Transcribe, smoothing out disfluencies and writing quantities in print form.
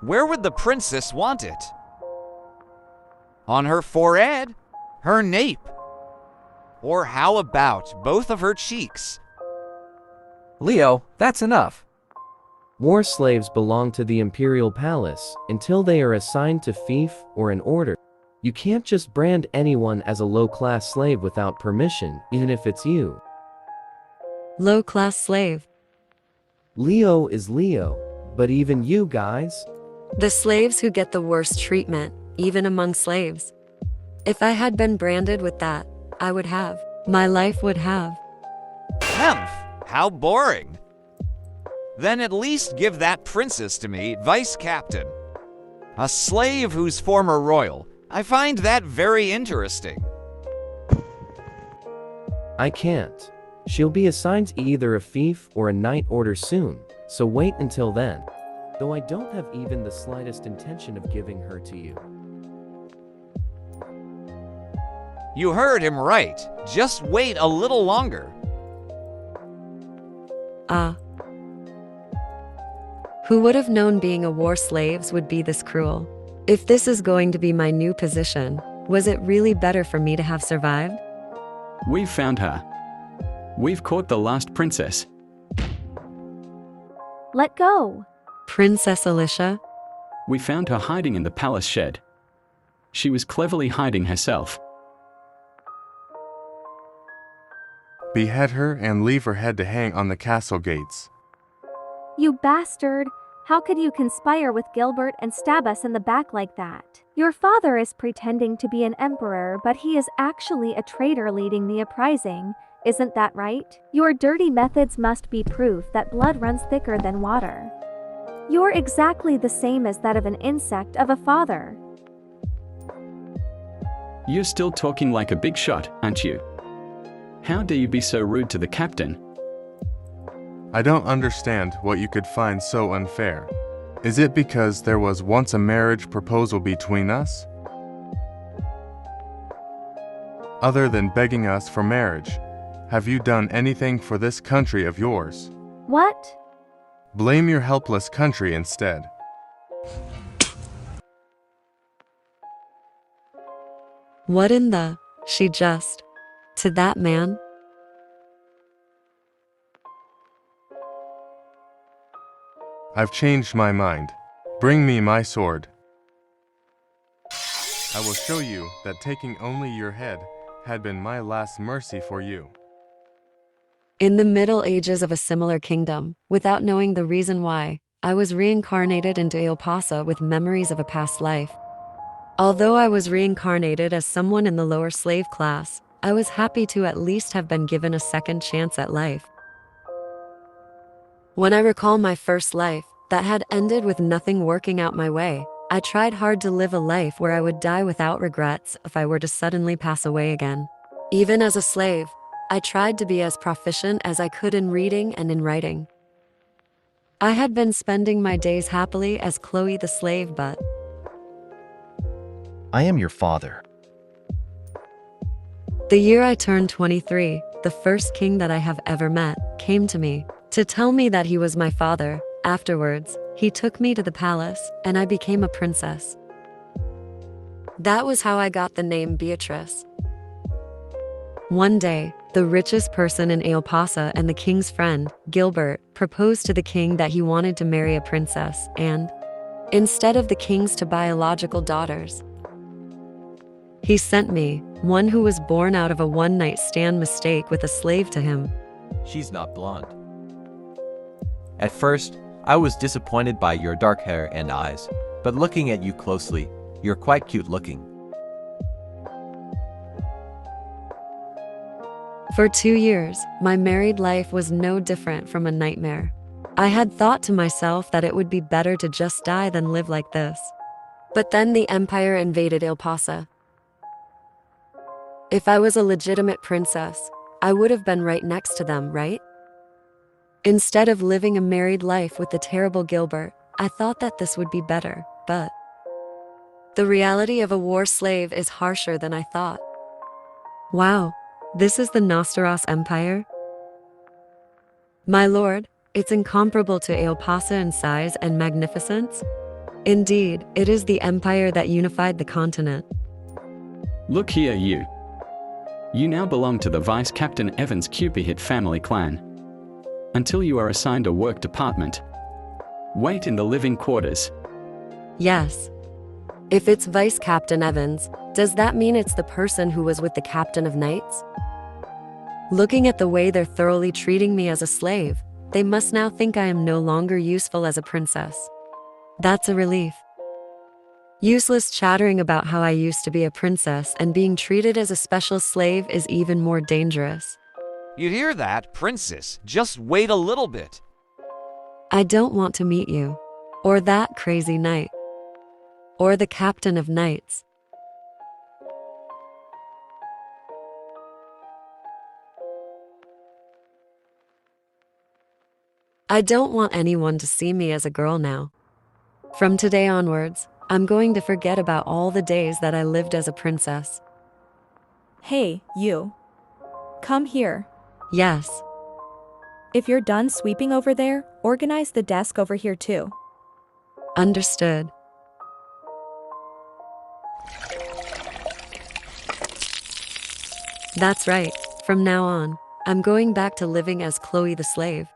Where would the princess want it? On her forehead? Her nape? Or how about both of her cheeks? Leo, that's enough. War slaves belong to the imperial palace until they are assigned to fief or an order. You can't just brand anyone as a low-class slave without permission, even if it's you. Low-class slave. Leo is Leo, but even you guys? The slaves who get the worst treatment, even among slaves. If I had been branded with that, I would have. My life would have. Humph! How boring! Then at least give that princess to me, vice captain. A slave who's former royal. I find that very interesting. I can't. She'll be assigned to either a fief or a knight order soon, so wait until then. Though I don't have even the slightest intention of giving her to you. You heard him right. Just wait a little longer. Who would have known being a war slave would be this cruel? If this is going to be my new position, was it really better for me to have survived? We've found her. We've caught the last princess. Let go. Princess Alicia? We found her hiding in the palace shed. She was cleverly hiding herself. Behead her and leave her head to hang on the castle gates. You bastard! How could you conspire with Gilbert and stab us in the back like that? Your father is pretending to be an emperor, but he is actually a traitor leading the uprising. Isn't that right? Your dirty methods must be proof that blood runs thicker than water. You're exactly the same as that of an insect of a father. You're still talking like a big shot, aren't you? How dare you be so rude to the captain? I don't understand what you could find so unfair. Is it because there was once a marriage proposal between us? Other than begging us for marriage, have you done anything for this country of yours? What? Blame your helpless country instead. What in the... She just... To that man? I've changed my mind. Bring me my sword. I will show you that taking only your head had been my last mercy for you. In the Middle Ages of a similar kingdom, without knowing the reason why, I was reincarnated into Elpasa with memories of a past life. Although I was reincarnated as someone in the lower slave class, I was happy to at least have been given a second chance at life. When I recall my first life, that had ended with nothing working out my way, I tried hard to live a life where I would die without regrets if I were to suddenly pass away again. Even as a slave, I tried to be as proficient as I could in reading and in writing. I had been spending my days happily as Chloe the slave, but... I am your father. The year I turned 23, the first king that I have ever met came to me to tell me that he was my father. Afterwards, he took me to the palace, and I became a princess. That was how I got the name Beatrice. One day, the richest person in Elpasa and the king's friend, Gilbert, proposed to the king that he wanted to marry a princess, and, instead of the king's two biological daughters, he sent me, one who was born out of a one-night stand mistake with a slave to him. She's not blonde. At first, I was disappointed by your dark hair and eyes, but looking at you closely, you're quite cute looking. For 2 years, my married life was no different from a nightmare. I had thought to myself that it would be better to just die than live like this. But then the empire invaded Elpasa. If I was a legitimate princess, I would have been right next to them, right? Instead of living a married life with the terrible Gilbert, I thought that this would be better, but the reality of a war slave is harsher than I thought. Wow, this is the Nosteros Empire? My lord, It's incomparable to Elpasa in size and magnificence. Indeed, it is the empire that unified the continent. Look here, you. You now belong to the Vice Captain Evans Cupid family clan. Until you are assigned a work department. Wait in the living quarters. Yes. If it's Vice Captain Evans, does that mean it's the person who was with the Captain of Knights? Looking at the way they're thoroughly treating me as a slave, they must now think I am no longer useful as a princess. That's a relief. Useless chattering about how I used to be a princess and being treated as a special slave is even more dangerous. You hear that, princess? Just wait a little bit. I don't want to meet you, or that crazy knight, or the Captain of Knights. I don't want anyone to see me as a girl now. From today onwards, I'm going to forget about all the days that I lived as a princess. Hey, you. Come here. Yes. If you're done sweeping over there, organize the desk over here too. Understood. That's right. From now on, I'm going back to living as Chloe the slave.